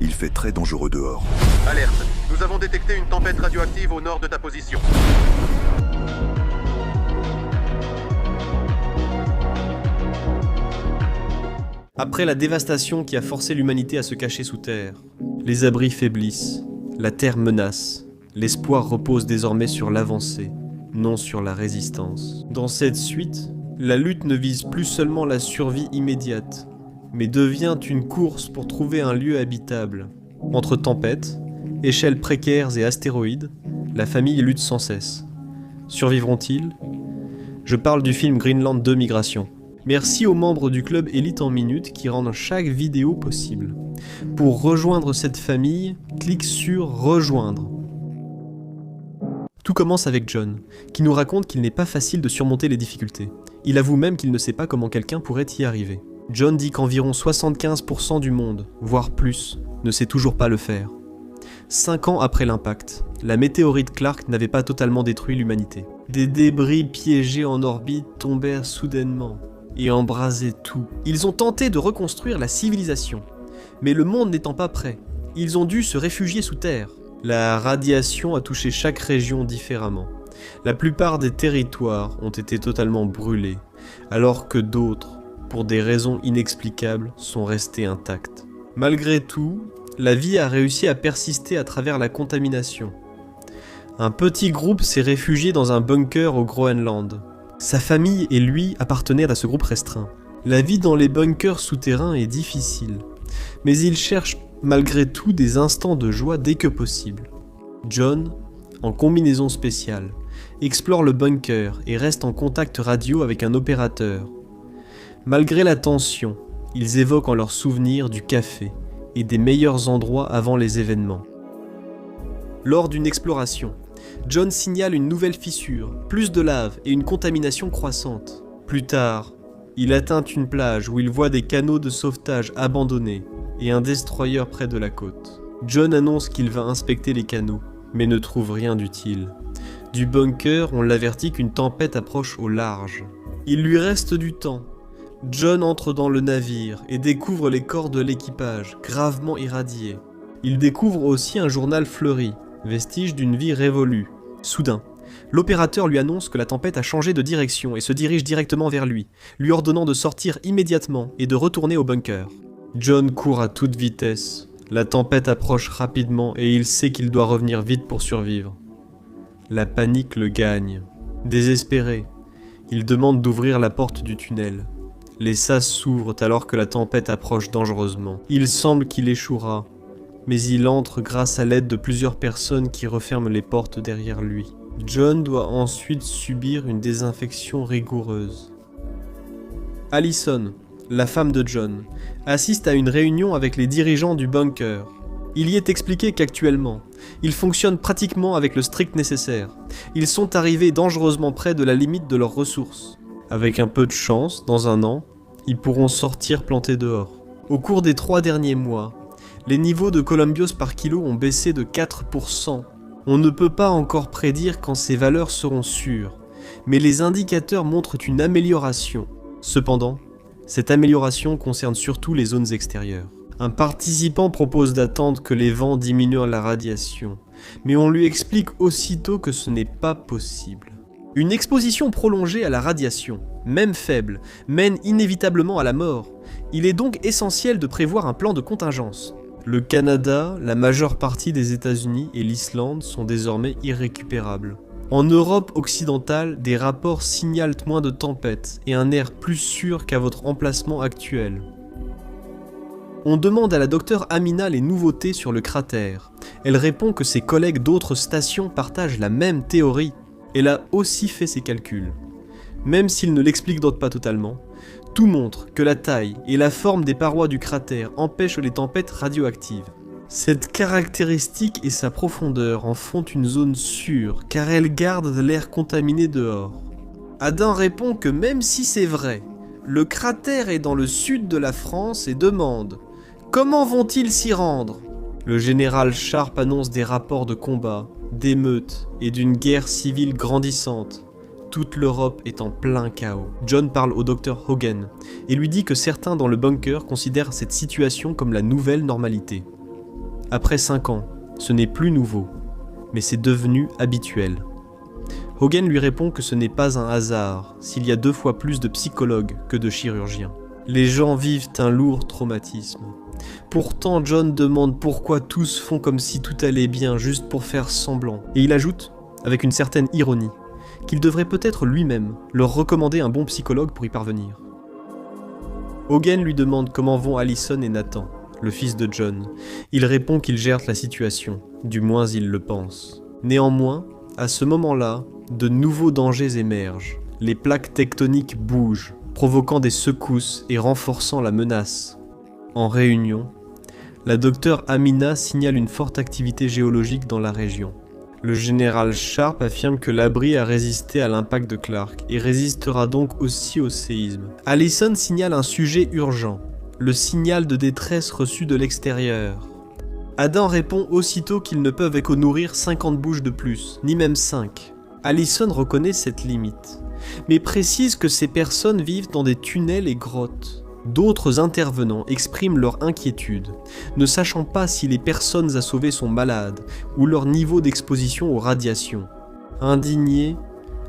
Il fait très dangereux dehors. Alerte, nous avons détecté une tempête radioactive au nord de ta position. Après la dévastation qui a forcé l'humanité à se cacher sous terre, les abris faiblissent, la terre menace, l'espoir repose désormais sur l'avancée, non sur la résistance. Dans cette suite, la lutte ne vise plus seulement la survie immédiate, mais devient une course pour trouver un lieu habitable. Entre tempêtes, échelles précaires et astéroïdes, la famille lutte sans cesse. Survivront-ils ? Je parle du film Greenland 2 Migration. Merci aux membres du club Élite en Minute qui rendent chaque vidéo possible. Pour rejoindre cette famille, clique sur Rejoindre. Tout commence avec John, qui nous raconte qu'il n'est pas facile de surmonter les difficultés. Il avoue même qu'il ne sait pas comment quelqu'un pourrait y arriver. John dit qu'environ 75% du monde, voire plus, ne sait toujours pas le faire. 5 ans après l'impact, la météorite Clark n'avait pas totalement détruit l'humanité. Des débris piégés en orbite tombèrent soudainement et embrasaient tout. Ils ont tenté de reconstruire la civilisation, mais le monde n'étant pas prêt, ils ont dû se réfugier sous terre. La radiation a touché chaque région différemment. La plupart des territoires ont été totalement brûlés, alors que d'autres, pour des raisons inexplicables, sont restés intacts. Malgré tout, la vie a réussi à persister à travers la contamination. Un petit groupe s'est réfugié dans un bunker au Groenland. Sa famille et lui appartenaient à ce groupe restreint. La vie dans les bunkers souterrains est difficile, mais ils cherchent malgré tout des instants de joie dès que possible. John, en combinaison spéciale, explore le bunker et reste en contact radio avec un opérateur. Malgré la tension, ils évoquent en leurs souvenirs du café et des meilleurs endroits avant les événements. Lors d'une exploration, John signale une nouvelle fissure, plus de lave et une contamination croissante. Plus tard, il atteint une plage où il voit des canaux de sauvetage abandonnés et un destroyer près de la côte. John annonce qu'il va inspecter les canaux, mais ne trouve rien d'utile. Du bunker, on l'avertit qu'une tempête approche au large. Il lui reste du temps. John entre dans le navire et découvre les corps de l'équipage, gravement irradiés. Il découvre aussi un journal fleuri, vestige d'une vie révolue. Soudain, l'opérateur lui annonce que la tempête a changé de direction et se dirige directement vers lui, lui ordonnant de sortir immédiatement et de retourner au bunker. John court à toute vitesse. La tempête approche rapidement et il sait qu'il doit revenir vite pour survivre. La panique le gagne. Désespéré, il demande d'ouvrir la porte du tunnel. Les sas s'ouvrent alors que la tempête approche dangereusement. Il semble qu'il échouera, mais il entre grâce à l'aide de plusieurs personnes qui referment les portes derrière lui. John doit ensuite subir une désinfection rigoureuse. Allison, la femme de John, assiste à une réunion avec les dirigeants du bunker. Il y est expliqué qu'actuellement, ils fonctionnent pratiquement avec le strict nécessaire. Ils sont arrivés dangereusement près de la limite de leurs ressources. Avec un peu de chance, dans un an, ils pourront sortir plantés dehors. Au cours des 3 derniers mois, les niveaux de columbiose par kilo ont baissé de 4%. On ne peut pas encore prédire quand ces valeurs seront sûres, mais les indicateurs montrent une amélioration. Cependant, cette amélioration concerne surtout les zones extérieures. Un participant propose d'attendre que les vents diminuent la radiation, mais on lui explique aussitôt que ce n'est pas possible. Une exposition prolongée à la radiation, même faible, mène inévitablement à la mort. Il est donc essentiel de prévoir un plan de contingence. Le Canada, la majeure partie des États-Unis et l'Islande sont désormais irrécupérables. En Europe occidentale, des rapports signalent moins de tempêtes et un air plus sûr qu'à votre emplacement actuel. On demande à la docteure Amina les nouveautés sur le cratère. Elle répond que ses collègues d'autres stations partagent la même théorie. Elle a aussi fait ses calculs. Même s'il ne l'explique donc pas totalement, tout montre que la taille et la forme des parois du cratère empêchent les tempêtes radioactives. Cette caractéristique et sa profondeur en font une zone sûre, car elle garde l'air contaminé dehors. Adam répond que même si c'est vrai, le cratère est dans le sud de la France et demande « Comment vont-ils s'y rendre ?» Le général Sharp annonce des rapports de combat, d'émeutes et d'une guerre civile grandissante. Toute l'Europe est en plein chaos. John parle au docteur Hogan et lui dit que certains dans le bunker considèrent cette situation comme la nouvelle normalité. Après 5 ans, ce n'est plus nouveau, mais c'est devenu habituel. Hogan lui répond que ce n'est pas un hasard s'il y a 2 fois plus de psychologues que de chirurgiens. Les gens vivent un lourd traumatisme. Pourtant, John demande pourquoi tous font comme si tout allait bien juste pour faire semblant. Et il ajoute, avec une certaine ironie, qu'il devrait peut-être lui-même leur recommander un bon psychologue pour y parvenir. Hogan lui demande comment vont Allison et Nathan, le fils de John. Il répond qu'il gère la situation, du moins il le pense. Néanmoins, à ce moment-là, de nouveaux dangers émergent. Les plaques tectoniques bougent, provoquant des secousses et renforçant la menace. En réunion, la docteure Amina signale une forte activité géologique dans la région. Le général Sharp affirme que l'abri a résisté à l'impact de Clark et résistera donc aussi au séisme. Allison signale un sujet urgent, le signal de détresse reçu de l'extérieur. Adam répond aussitôt qu'ils ne peuvent éco-nourrir 50 bouches de plus, ni même 5. Allison reconnaît cette limite, mais précise que ces personnes vivent dans des tunnels et grottes. D'autres intervenants expriment leur inquiétude, ne sachant pas si les personnes à sauver sont malades ou leur niveau d'exposition aux radiations. Indigné,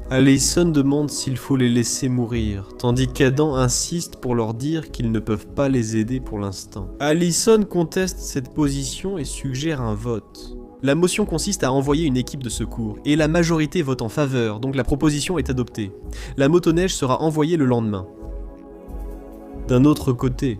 Allison demande s'il faut les laisser mourir, tandis qu'Adam insiste pour leur dire qu'ils ne peuvent pas les aider pour l'instant. Allison conteste cette position et suggère un vote. La motion consiste à envoyer une équipe de secours, et la majorité vote en faveur, donc la proposition est adoptée. La motoneige sera envoyée le lendemain. D'un autre côté,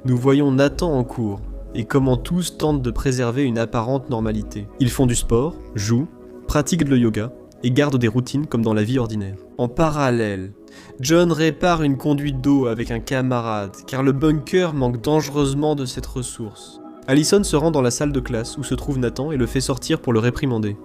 nous voyons Nathan en cours, et comment tous tentent de préserver une apparente normalité. Ils font du sport, jouent, pratiquent le yoga, et gardent des routines comme dans la vie ordinaire. En parallèle, John répare une conduite d'eau avec un camarade, car le bunker manque dangereusement de cette ressource. Allison se rend dans la salle de classe où se trouve Nathan et le fait sortir pour le réprimander.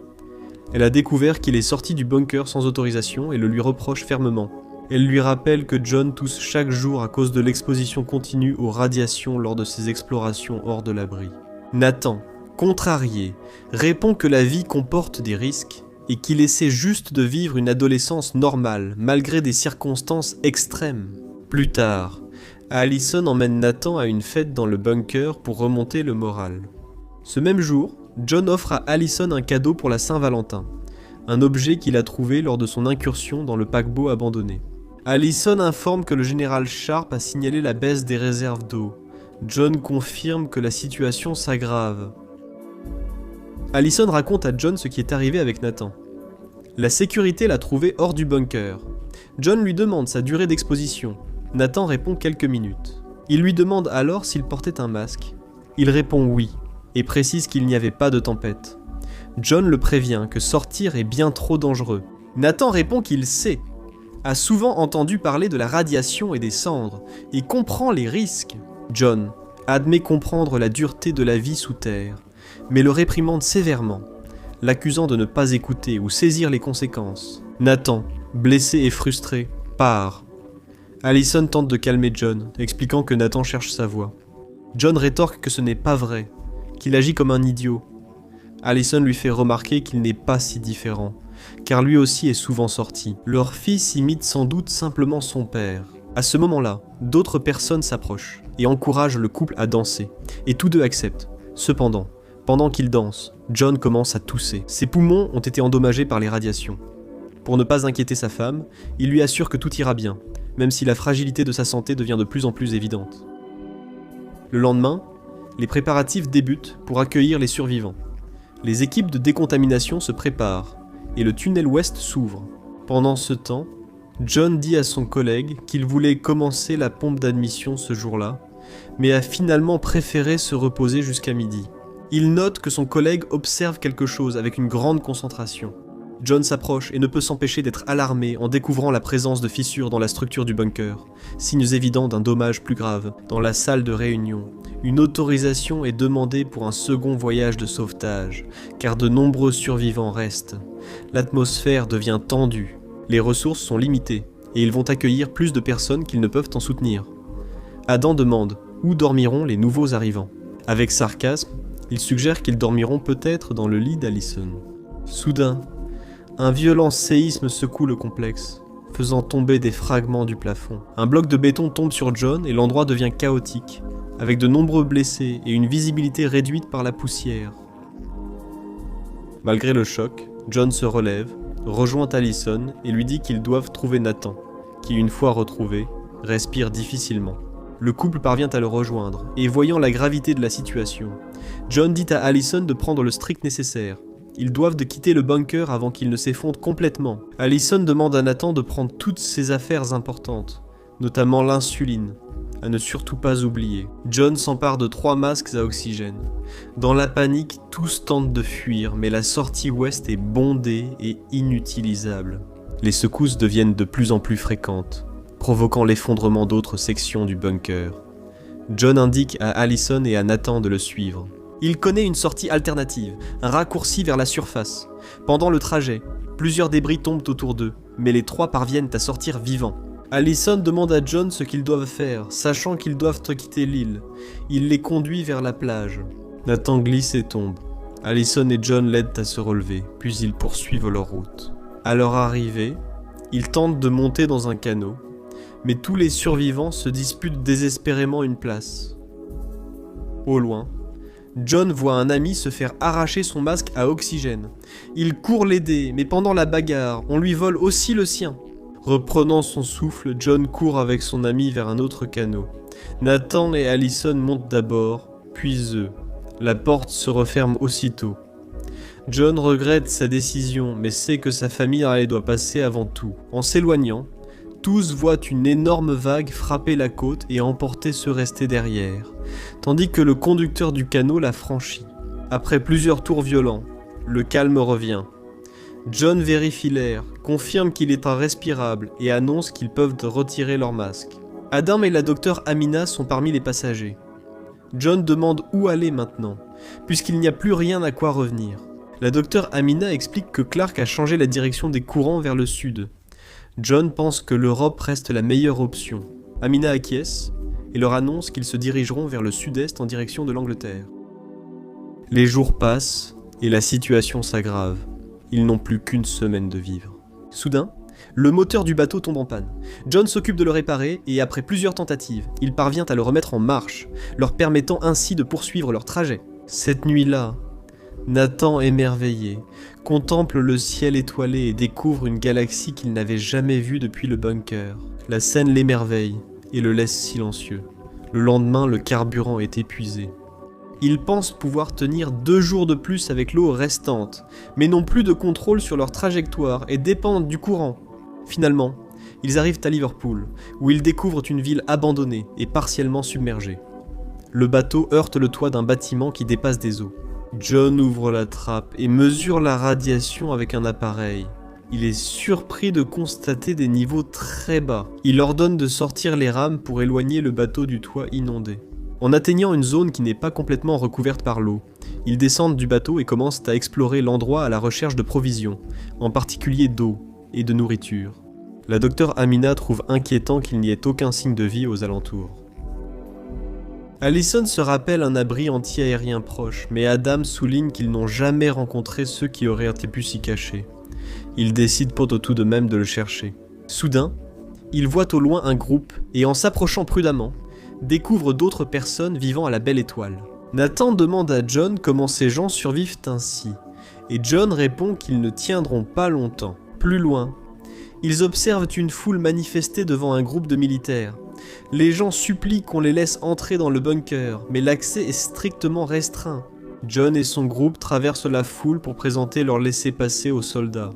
Elle a découvert qu'il est sorti du bunker sans autorisation et le lui reproche fermement. Elle lui rappelle que John tousse chaque jour à cause de l'exposition continue aux radiations lors de ses explorations hors de l'abri. Nathan, contrarié, répond que la vie comporte des risques et qu'il essaie juste de vivre une adolescence normale malgré des circonstances extrêmes. Plus tard, Allison emmène Nathan à une fête dans le bunker pour remonter le moral. Ce même jour, John offre à Allison un cadeau pour la Saint-Valentin, un objet qu'il a trouvé lors de son incursion dans le paquebot abandonné. Allison informe que le général Sharp a signalé la baisse des réserves d'eau. John confirme que la situation s'aggrave. Allison raconte à John ce qui est arrivé avec Nathan. La sécurité l'a trouvé hors du bunker. John lui demande sa durée d'exposition. Nathan répond quelques minutes. Il lui demande alors s'il portait un masque. Il répond oui, et précise qu'il n'y avait pas de tempête. John le prévient que sortir est bien trop dangereux. Nathan répond qu'il sait, a souvent entendu parler de la radiation et des cendres, et comprend les risques. John admet comprendre la dureté de la vie sous terre, mais le réprimande sévèrement, l'accusant de ne pas écouter ou saisir les conséquences. Nathan, blessé et frustré, part. Allison tente de calmer John, expliquant que Nathan cherche sa voie. John rétorque que ce n'est pas vrai, qu'il agit comme un idiot. Allison lui fait remarquer qu'il n'est pas si différent, car lui aussi est souvent sorti. Leur fils imite sans doute simplement son père. À ce moment-là, d'autres personnes s'approchent et encouragent le couple à danser, et tous deux acceptent. Cependant, pendant qu'ils dansent, John commence à tousser. Ses poumons ont été endommagés par les radiations. Pour ne pas inquiéter sa femme, il lui assure que tout ira bien, même si la fragilité de sa santé devient de plus en plus évidente. Le lendemain, les préparatifs débutent pour accueillir les survivants. Les équipes de décontamination se préparent, et le tunnel ouest s'ouvre. Pendant ce temps, John dit à son collègue qu'il voulait commencer la pompe d'admission ce jour-là, mais a finalement préféré se reposer jusqu'à midi. Il note que son collègue observe quelque chose avec une grande concentration. John s'approche et ne peut s'empêcher d'être alarmé en découvrant la présence de fissures dans la structure du bunker, signes évidents d'un dommage plus grave. Dans la salle de réunion, une autorisation est demandée pour un second voyage de sauvetage, car de nombreux survivants restent. L'atmosphère devient tendue, les ressources sont limitées, et ils vont accueillir plus de personnes qu'ils ne peuvent en soutenir. Adam demande où dormiront les nouveaux arrivants. Avec sarcasme, il suggère qu'ils dormiront peut-être dans le lit d'Allison. Soudain, un violent séisme secoue le complexe, faisant tomber des fragments du plafond. Un bloc de béton tombe sur John et l'endroit devient chaotique, avec de nombreux blessés et une visibilité réduite par la poussière. Malgré le choc, John se relève, rejoint Allison et lui dit qu'ils doivent trouver Nathan, qui, une fois retrouvé, respire difficilement. Le couple parvient à le rejoindre, et voyant la gravité de la situation, John dit à Allison de prendre le strict nécessaire. Ils doivent de quitter le bunker avant qu'il ne s'effondre complètement. Allison demande à Nathan de prendre toutes ses affaires importantes, notamment l'insuline, à ne surtout pas oublier. John s'empare de 3 masques à oxygène. Dans la panique, tous tentent de fuir, mais la sortie ouest est bondée et inutilisable. Les secousses deviennent de plus en plus fréquentes, provoquant l'effondrement d'autres sections du bunker. John indique à Allison et à Nathan de le suivre. Il connaît une sortie alternative, un raccourci vers la surface. Pendant le trajet, plusieurs débris tombent autour d'eux, mais les 3 parviennent à sortir vivants. Allison demande à John ce qu'ils doivent faire, sachant qu'ils doivent quitter l'île. Il les conduit vers la plage. Nathan glisse et tombe. Allison et John l'aident à se relever, puis ils poursuivent leur route. À leur arrivée, ils tentent de monter dans un canot, mais tous les survivants se disputent désespérément une place. Au loin, John voit un ami se faire arracher son masque à oxygène. Il court l'aider, mais pendant la bagarre, on lui vole aussi le sien. Reprenant son souffle, John court avec son ami vers un autre canot. Nathan et Allison montent d'abord, puis eux. La porte se referme aussitôt. John regrette sa décision, mais sait que sa famille doit passer avant tout. En s'éloignant, tous voient une énorme vague frapper la côte et emporter ceux restés derrière, tandis que le conducteur du canot la franchit. Après plusieurs tours violents, le calme revient. John vérifie l'air, confirme qu'il est irrespirable et annonce qu'ils peuvent retirer leur masque. Adam et la docteure Amina sont parmi les passagers. John demande où aller maintenant, puisqu'il n'y a plus rien à quoi revenir. La docteure Amina explique que Clark a changé la direction des courants vers le sud. John pense que l'Europe reste la meilleure option. Amina acquiesce et leur annonce qu'ils se dirigeront vers le sud-est en direction de l'Angleterre. Les jours passent et la situation s'aggrave. Ils n'ont plus qu'une semaine de vivre. Soudain, le moteur du bateau tombe en panne. John s'occupe de le réparer et après plusieurs tentatives, il parvient à le remettre en marche, leur permettant ainsi de poursuivre leur trajet. Cette nuit-là, Nathan, émerveillé, contemple le ciel étoilé et découvre une galaxie qu'il n'avait jamais vue depuis le bunker. La scène l'émerveille et le laisse silencieux. Le lendemain, le carburant est épuisé. Ils pensent pouvoir tenir 2 jours de plus avec l'eau restante, mais n'ont plus de contrôle sur leur trajectoire et dépendent du courant. Finalement, ils arrivent à Liverpool, où ils découvrent une ville abandonnée et partiellement submergée. Le bateau heurte le toit d'un bâtiment qui dépasse des eaux. John ouvre la trappe et mesure la radiation avec un appareil. Il est surpris de constater des niveaux très bas. Il ordonne de sortir les rames pour éloigner le bateau du toit inondé. En atteignant une zone qui n'est pas complètement recouverte par l'eau, ils descendent du bateau et commencent à explorer l'endroit à la recherche de provisions, en particulier d'eau et de nourriture. La docteure Amina trouve inquiétant qu'il n'y ait aucun signe de vie aux alentours. Allison se rappelle un abri anti-aérien proche, mais Adam souligne qu'ils n'ont jamais rencontré ceux qui auraient pu s'y cacher. Ils décident pour tout de même de le chercher. Soudain, ils voient au loin un groupe et en s'approchant prudemment, découvrent d'autres personnes vivant à la Belle Étoile. Nathan demande à John comment ces gens survivent ainsi, et John répond qu'ils ne tiendront pas longtemps. Plus loin, ils observent une foule manifester devant un groupe de militaires. Les gens supplient qu'on les laisse entrer dans le bunker, mais l'accès est strictement restreint. John et son groupe traversent la foule pour présenter leur laissez-passer aux soldats.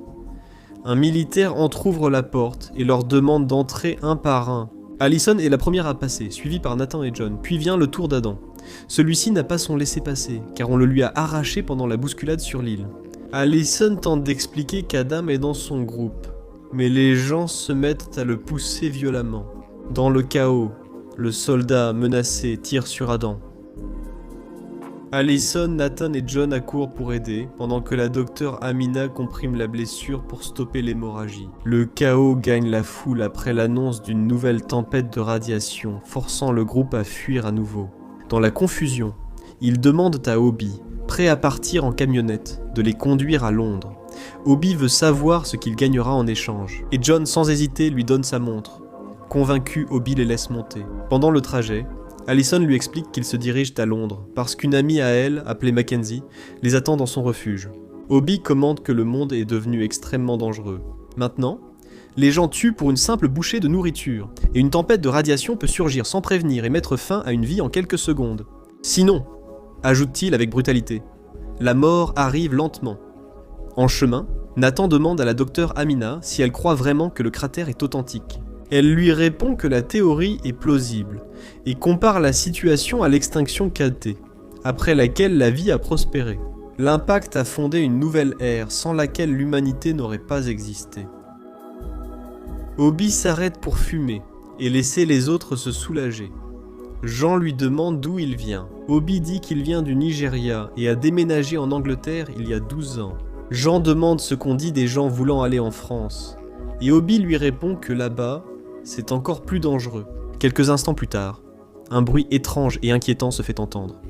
Un militaire entrouvre la porte et leur demande d'entrer un par un. Allison est la première à passer, suivie par Nathan et John, puis vient le tour d'Adam. Celui-ci n'a pas son laissez-passer, car on le lui a arraché pendant la bousculade sur l'île. Allison tente d'expliquer qu'Adam est dans son groupe, mais les gens se mettent à le pousser violemment. Dans le chaos, le soldat menacé tire sur Adam. Allison, Nathan et John accourent pour aider, pendant que la docteure Amina comprime la blessure pour stopper l'hémorragie. Le chaos gagne la foule après l'annonce d'une nouvelle tempête de radiation, forçant le groupe à fuir à nouveau. Dans la confusion, ils demandent à Obi, prêt à partir en camionnette, de les conduire à Londres. Obi veut savoir ce qu'il gagnera en échange, et John sans hésiter lui donne sa montre. Convaincu, Obi les laisse monter. Pendant le trajet, Allison lui explique qu'ils se dirigent à Londres, parce qu'une amie à elle, appelée Mackenzie, les attend dans son refuge. Obi commente que le monde est devenu extrêmement dangereux. Maintenant, les gens tuent pour une simple bouchée de nourriture, et une tempête de radiation peut surgir sans prévenir et mettre fin à une vie en quelques secondes. Sinon, ajoute-t-il avec brutalité, la mort arrive lentement. En chemin, Nathan demande à la docteure Amina si elle croit vraiment que le cratère est authentique. Elle lui répond que la théorie est plausible, et compare la situation à l'extinction K-T, après laquelle la vie a prospéré. L'impact a fondé une nouvelle ère sans laquelle l'humanité n'aurait pas existé. Obi s'arrête pour fumer et laisser les autres se soulager. Jean lui demande d'où il vient. Obi dit qu'il vient du Nigeria et a déménagé en Angleterre il y a 12 ans. Jean demande ce qu'on dit des gens voulant aller en France. Et Obi lui répond que là-bas, c'est encore plus dangereux. Quelques instants plus tard, un bruit étrange et inquiétant se fait entendre.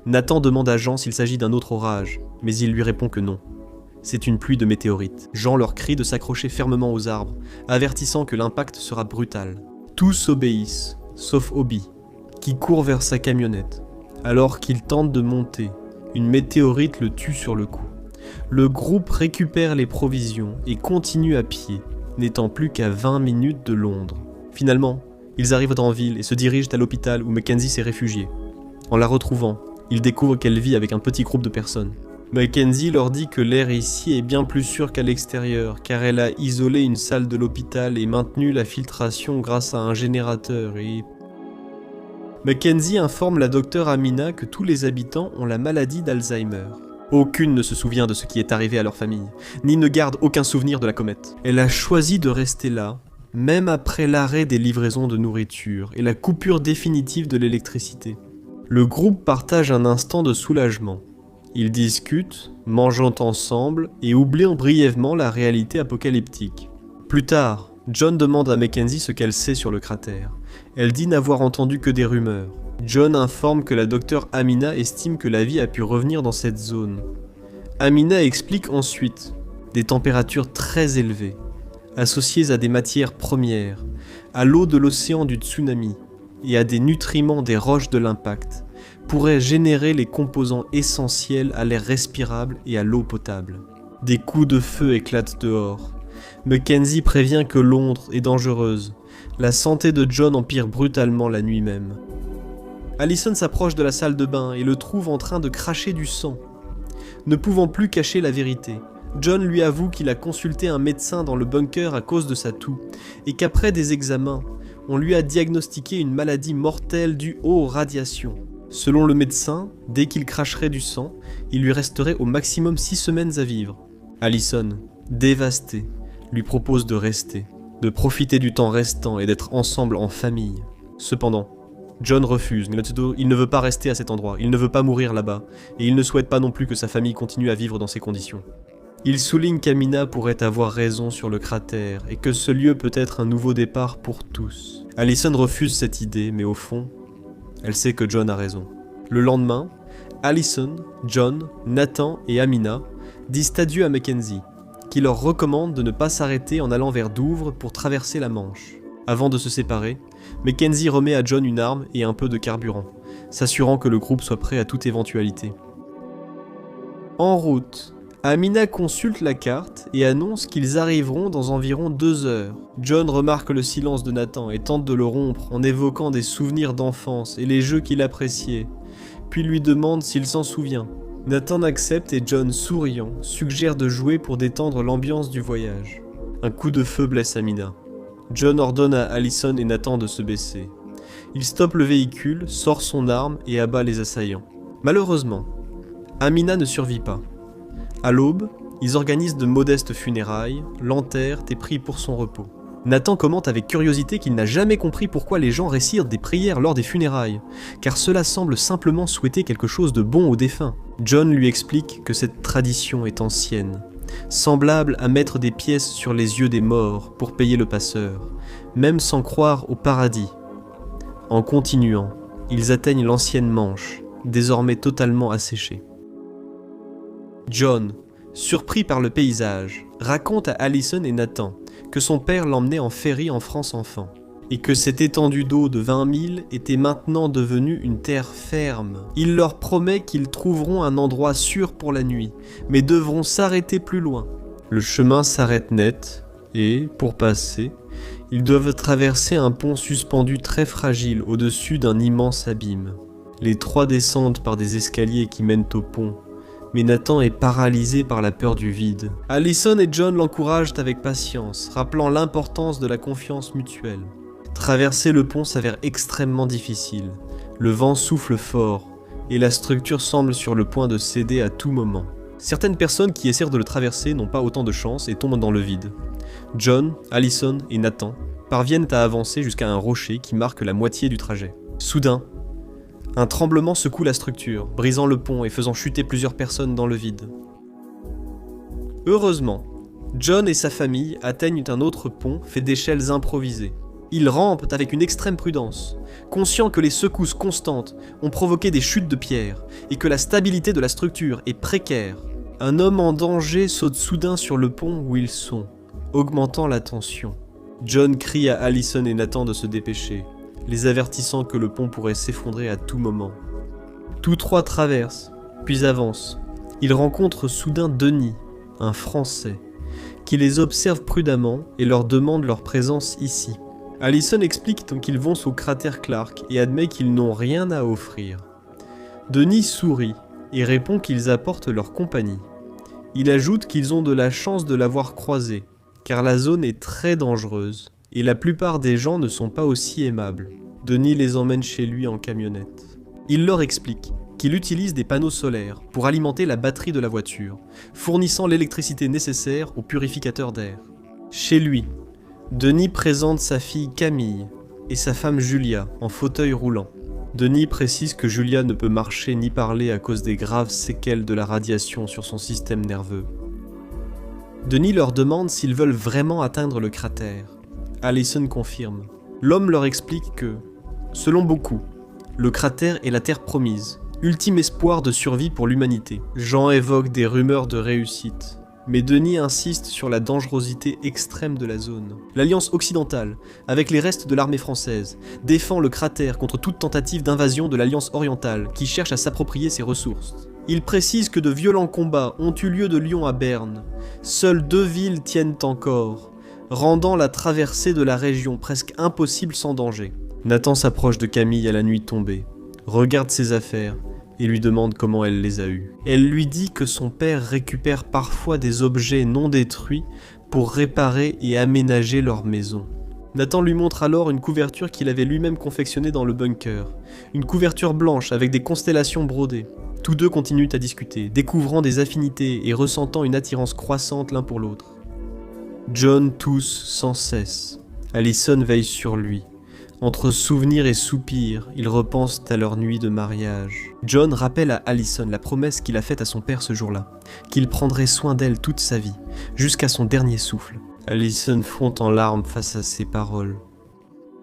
Nathan demande à Jean s'il s'agit d'un autre orage, mais il lui répond que non. C'est une pluie de météorites. Jean leur crie de s'accrocher fermement aux arbres, avertissant que l'impact sera brutal. Tous obéissent, sauf Obi, qui court vers sa camionnette. Alors qu'il tente de monter, une météorite le tue sur le coup. Le groupe récupère les provisions et continue à pied, n'étant plus qu'à 20 minutes de Londres. Finalement, ils arrivent en ville et se dirigent à l'hôpital où Mackenzie s'est réfugiée. En la retrouvant, ils découvrent qu'elle vit avec un petit groupe de personnes. Mackenzie leur dit que l'air ici est bien plus sûr qu'à l'extérieur, car elle a isolé une salle de l'hôpital et maintenu la filtration grâce à un générateur et... Mackenzie informe la docteure Amina que tous les habitants ont la maladie d'Alzheimer. Aucune ne se souvient de ce qui est arrivé à leur famille, ni ne garde aucun souvenir de la comète. Elle a choisi de rester là, même après l'arrêt des livraisons de nourriture et la coupure définitive de l'électricité. Le groupe partage un instant de soulagement. Ils discutent, mangeant ensemble et oubliant brièvement la réalité apocalyptique. Plus tard, John demande à Mackenzie ce qu'elle sait sur le cratère. Elle dit n'avoir entendu que des rumeurs. John informe que la docteure Amina estime que la vie a pu revenir dans cette zone. Amina explique ensuite des températures très élevées, associées à des matières premières, à l'eau de l'océan du tsunami et à des nutriments des roches de l'impact, pourraient générer les composants essentiels à l'air respirable et à l'eau potable. Des coups de feu éclatent dehors. Mackenzie prévient que Londres est dangereuse. La santé de John empire brutalement la nuit même. Allison s'approche de la salle de bain et le trouve en train de cracher du sang. Ne pouvant plus cacher la vérité, John lui avoue qu'il a consulté un médecin dans le bunker à cause de sa toux et qu'après des examens, on lui a diagnostiqué une maladie mortelle due aux radiations. Selon le médecin, dès qu'il cracherait du sang, il lui resterait au maximum 6 semaines à vivre. Allison, dévastée, lui propose de rester, de profiter du temps restant et d'être ensemble en famille. Cependant, John refuse, il ne veut pas rester à cet endroit, il ne veut pas mourir là-bas, et il ne souhaite pas non plus que sa famille continue à vivre dans ces conditions. Il souligne qu'Amina pourrait avoir raison sur le cratère, et que ce lieu peut être un nouveau départ pour tous. Allison refuse cette idée, mais au fond, elle sait que John a raison. Le lendemain, Allison, John, Nathan et Amina disent adieu à Mackenzie, qui leur recommande de ne pas s'arrêter en allant vers Douvres pour traverser la Manche. Avant de se séparer, Mackenzie remet à John une arme et un peu de carburant, s'assurant que le groupe soit prêt à toute éventualité. En route, Amina consulte la carte et annonce qu'ils arriveront dans environ 2 heures. John remarque le silence de Nathan et tente de le rompre en évoquant des souvenirs d'enfance et les jeux qu'il appréciait, puis lui demande s'il s'en souvient. Nathan accepte et John, souriant, suggère de jouer pour détendre l'ambiance du voyage. Un coup de feu blesse Amina. John ordonne à Allison et Nathan de se baisser. Il stoppe le véhicule, sort son arme et abat les assaillants. Malheureusement, Amina ne survit pas. À l'aube, ils organisent de modestes funérailles, l'enterrent et prient pour son repos. Nathan commente avec curiosité qu'il n'a jamais compris pourquoi les gens récitent des prières lors des funérailles, car cela semble simplement souhaiter quelque chose de bon aux défunts. John lui explique que cette tradition est ancienne, semblable à mettre des pièces sur les yeux des morts pour payer le passeur, même sans croire au paradis. En continuant, ils atteignent l'ancienne Manche, désormais totalement asséchée. John, surpris par le paysage, raconte à Allison et Nathan que son père l'emmenait en ferry en France enfant. et que cette étendue d'eau de 20 000 était maintenant devenue une terre ferme. Il leur promet qu'ils trouveront un endroit sûr pour la nuit, mais devront s'arrêter plus loin. Le chemin s'arrête net, et, pour passer, ils doivent traverser un pont suspendu très fragile au-dessus d'un immense abîme. Les trois descendent par des escaliers qui mènent au pont, mais Nathan est paralysé par la peur du vide. Allison et John l'encouragent avec patience, rappelant l'importance de la confiance mutuelle. Traverser le pont s'avère extrêmement difficile. Le vent souffle fort, et la structure semble sur le point de céder à tout moment. Certaines personnes qui essaient de le traverser n'ont pas autant de chance et tombent dans le vide. John, Allison et Nathan parviennent à avancer jusqu'à un rocher qui marque la moitié du trajet. Soudain, un tremblement secoue la structure, brisant le pont et faisant chuter plusieurs personnes dans le vide. Heureusement, John et sa famille atteignent un autre pont fait d'échelles improvisées. Ils rampent avec une extrême prudence, conscients que les secousses constantes ont provoqué des chutes de pierre et que la stabilité de la structure est précaire. Un homme en danger saute soudain sur le pont où ils sont, augmentant la tension. John crie à Allison et Nathan de se dépêcher, les avertissant que le pont pourrait s'effondrer à tout moment. Tous trois traversent, puis avancent. Ils rencontrent soudain Denis, un Français, qui les observe prudemment et leur demande leur présence ici. Allison explique qu'ils vont au cratère Clark et admet qu'ils n'ont rien à offrir. Denis sourit et répond qu'ils apportent leur compagnie. Il ajoute qu'ils ont de la chance de l'avoir croisé, car la zone est très dangereuse, et la plupart des gens ne sont pas aussi aimables. Denis les emmène chez lui en camionnette. Il leur explique qu'il utilise des panneaux solaires pour alimenter la batterie de la voiture, fournissant l'électricité nécessaire au purificateur d'air. Chez lui, Denis présente sa fille Camille et sa femme Julia en fauteuil roulant. Denis précise que Julia ne peut marcher ni parler à cause des graves séquelles de la radiation sur son système nerveux. Denis leur demande s'ils veulent vraiment atteindre le cratère. Allison confirme. L'homme leur explique que, selon beaucoup, le cratère est la terre promise, ultime espoir de survie pour l'humanité. Jean évoque des rumeurs de réussite, mais Denis insiste sur la dangerosité extrême de la zone. L'Alliance occidentale, avec les restes de l'armée française, défend le cratère contre toute tentative d'invasion de l'Alliance orientale qui cherche à s'approprier ses ressources. Il précise que de violents combats ont eu lieu de Lyon à Berne. Seules 2 villes tiennent encore, rendant la traversée de la région presque impossible sans danger. Nathan s'approche de Camille à la nuit tombée, regarde ses affaires et lui demande comment elle les a eues. Elle lui dit que son père récupère parfois des objets non détruits pour réparer et aménager leur maison. Nathan lui montre alors une couverture qu'il avait lui-même confectionnée dans le bunker, une couverture blanche avec des constellations brodées. Tous deux continuent à discuter, découvrant des affinités et ressentant une attirance croissante l'un pour l'autre. John tousse sans cesse. Allison veille sur lui. Entre souvenirs et soupirs, ils repensent à leur nuit de mariage. John rappelle à Allison la promesse qu'il a faite à son père ce jour-là, qu'il prendrait soin d'elle toute sa vie, jusqu'à son dernier souffle. Allison fond en larmes face à ces paroles.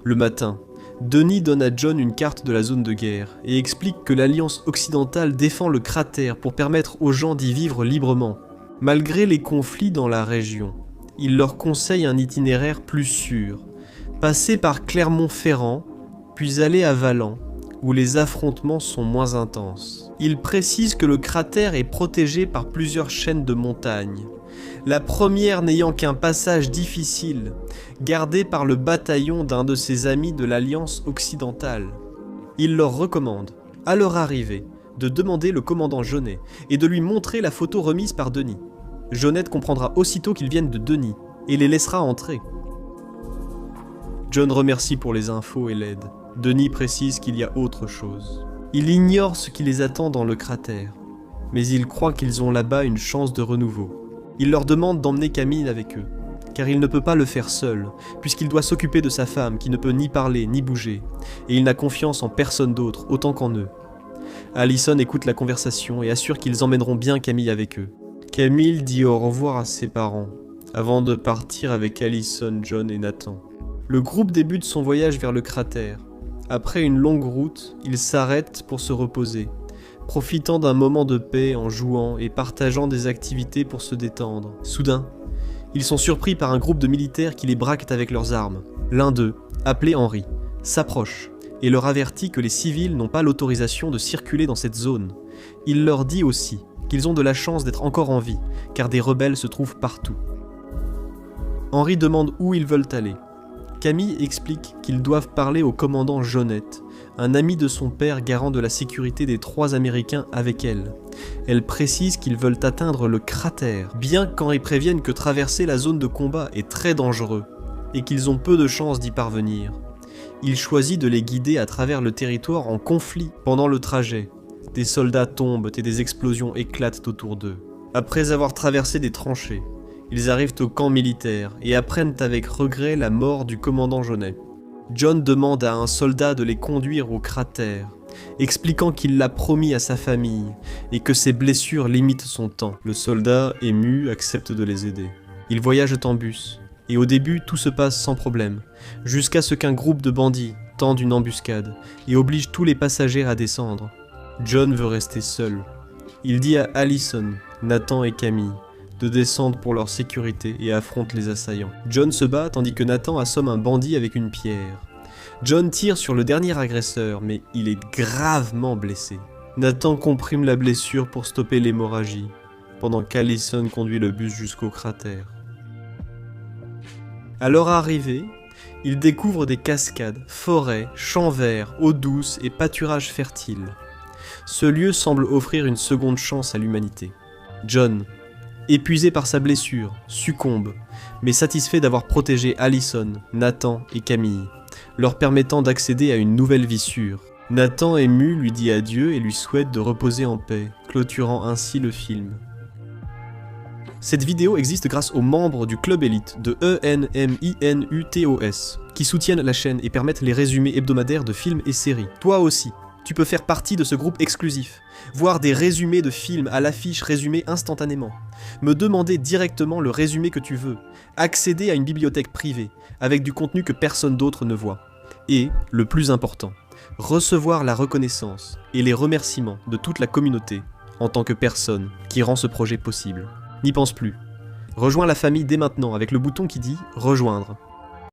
Le matin, Denis donne à John une carte de la zone de guerre et explique que l'Alliance occidentale défend le cratère pour permettre aux gens d'y vivre librement. Malgré les conflits dans la région, il leur conseille un itinéraire plus sûr. Passer par Clermont-Ferrand, puis aller à Valence, où les affrontements sont moins intenses. Il précise que le cratère est protégé par plusieurs chaînes de montagnes, la première n'ayant qu'un passage difficile, gardé par le bataillon d'un de ses amis de l'Alliance occidentale. Il leur recommande, à leur arrivée, de demander le commandant Jaunet et de lui montrer la photo remise par Denis. Jaunet comprendra aussitôt qu'ils viennent de Denis et les laissera entrer. John remercie pour les infos et l'aide. Denis précise qu'il y a autre chose. Il ignore ce qui les attend dans le cratère, mais il croit qu'ils ont là-bas une chance de renouveau. Il leur demande d'emmener Camille avec eux, car il ne peut pas le faire seul, puisqu'il doit s'occuper de sa femme qui ne peut ni parler ni bouger, et il n'a confiance en personne d'autre autant qu'en eux. Allison écoute la conversation et assure qu'ils emmèneront bien Camille avec eux. Camille dit au revoir à ses parents, avant de partir avec Allison, John et Nathan. Le groupe débute son voyage vers le cratère. Après une longue route, ils s'arrêtent pour se reposer, profitant d'un moment de paix en jouant et partageant des activités pour se détendre. Soudain, ils sont surpris par un groupe de militaires qui les braquent avec leurs armes. L'un d'eux, appelé Henry, s'approche et leur avertit que les civils n'ont pas l'autorisation de circuler dans cette zone. Il leur dit aussi qu'ils ont de la chance d'être encore en vie, car des rebelles se trouvent partout. Henry demande où ils veulent aller. Camille explique qu'ils doivent parler au commandant Jonette, un ami de son père garant de la sécurité des 3 Américains avec elle. Elle précise qu'ils veulent atteindre le cratère, bien qu'Henry prévienne que traverser la zone de combat est très dangereux, et qu'ils ont peu de chances d'y parvenir. Il choisit de les guider à travers le territoire en conflit pendant le trajet. Des soldats tombent et des explosions éclatent autour d'eux. Après avoir traversé des tranchées, ils arrivent au camp militaire et apprennent avec regret la mort du commandant Jonnet. John demande à un soldat de les conduire au cratère, expliquant qu'il l'a promis à sa famille et que ses blessures limitent son temps. Le soldat, ému, accepte de les aider. Ils voyagent en bus, et au début tout se passe sans problème, jusqu'à ce qu'un groupe de bandits tende une embuscade et oblige tous les passagers à descendre. John veut rester seul. Il dit à Allison, Nathan et Camille de descendre pour leur sécurité et affronte les assaillants. John se bat tandis que Nathan assomme un bandit avec une pierre. John tire sur le dernier agresseur, mais il est gravement blessé. Nathan comprime la blessure pour stopper l'hémorragie, pendant qu'Allison conduit le bus jusqu'au cratère. À leur arrivée, ils découvrent des cascades, forêts, champs verts, eau douce et pâturages fertiles. Ce lieu semble offrir une seconde chance à l'humanité. John, épuisé par sa blessure, succombe, mais satisfait d'avoir protégé Allison, Nathan et Camille, leur permettant d'accéder à une nouvelle vie sûre. Nathan, ému, lui dit adieu et lui souhaite de reposer en paix, clôturant ainsi le film. Cette vidéo existe grâce aux membres du club élite de ENMINUTOS, qui soutiennent la chaîne et permettent les résumés hebdomadaires de films et séries. Toi aussi, tu peux faire partie de ce groupe exclusif, voir des résumés de films à l'affiche résumés instantanément, me demander directement le résumé que tu veux, accéder à une bibliothèque privée, avec du contenu que personne d'autre ne voit, et, le plus important, recevoir la reconnaissance et les remerciements de toute la communauté en tant que personne qui rend ce projet possible. N'y pense plus. Rejoins la famille dès maintenant avec le bouton qui dit « Rejoindre ».